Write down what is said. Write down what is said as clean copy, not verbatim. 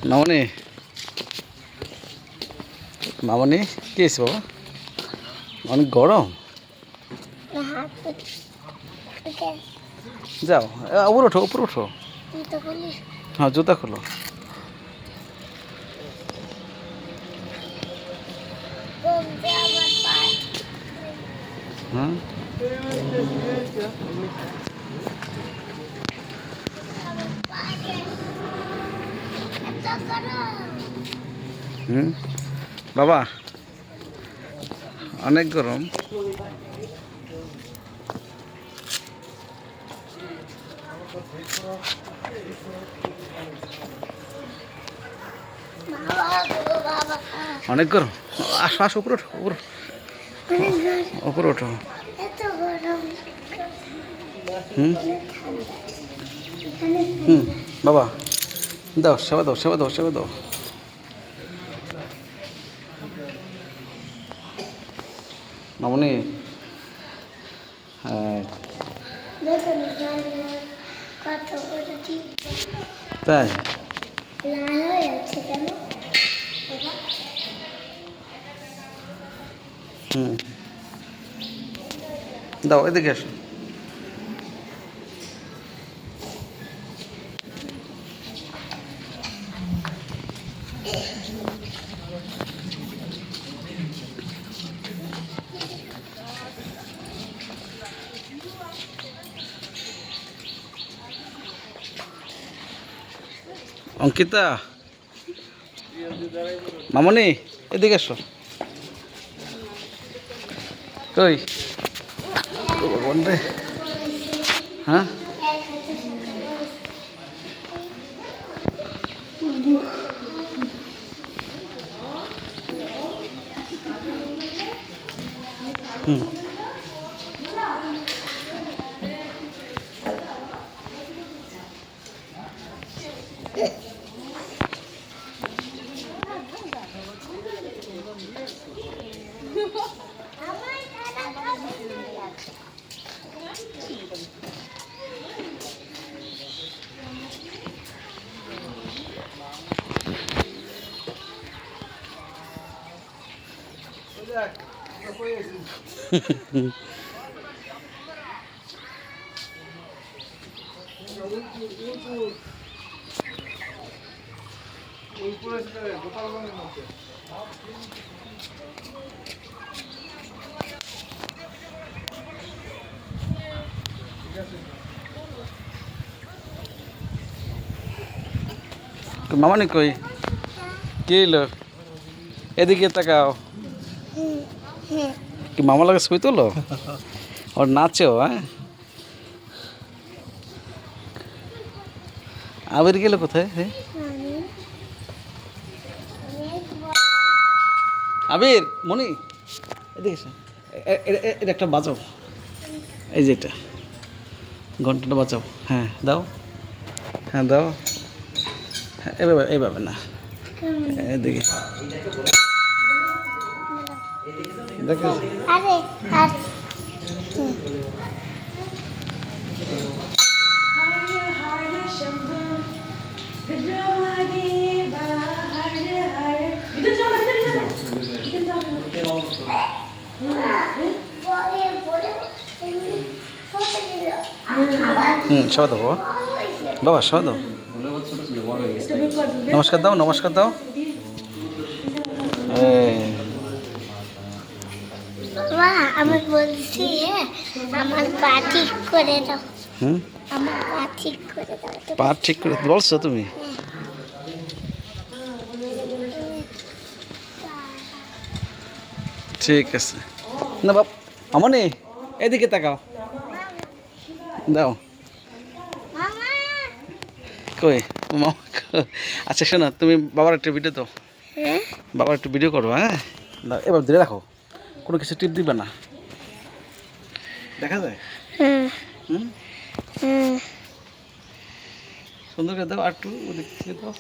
মামনি মামনি কি হয়েছে বাবা? অনেক গরম। যাও উপর ওঠো উপর ওঠো। হ্যাঁ জুতা খোলো। হুম হুম বাবা অনেক গরম। অনেক গরম। আসো আসো উপর ওঠো উপর উপর ওঠো। হুম হুম বাবা দাও সেবা দাও সেবা দাও সেবা দাও। মামনি হ্যাঁ তাই হুম দাও এদিকে আসো। অঙ্কিতা মামনি এদিকে এসো। কই রে হ্যাঁ হুম মামনি কই কি হলো এদিকে তাকাও। কি মামা লাগে ছবি তোলো ওর নাচেও হ্যাঁ। আবির গেল কোথায়? হ্যাঁ আবির মনি এদিকে এসো। এটা একটা বাজাও এই যে এটা ঘন্টাটা বাজাও। হ্যাঁ দাও হ্যাঁ দাও হ্যাঁ এভাবে এইভাবে না এদিকে দেখো। সবাই দাও বাবা বাবা সবাই দাও। নমস্কার দাও নমস্কার দাও। আমি বলছি আমার পা ঠিক করে দাও। হুম আমার পা ঠিক করে দাও। পা ঠিক করে বলছো তুমি? ঠিক আছে না বাপ আমনি এদিকে তাকাও দাও কই মামা আচ্ছা শোনো তুমি বাবার একটা ভিডিও দাও। বাবার একটু ভিডিও করো হ্যাঁ দাও এবার ধরে রাখো কোনো কিছু টিপ দিবে না দেখা যায়। হুম সুন্দর করে দাও আর একটু ওদিক থেকে দাও।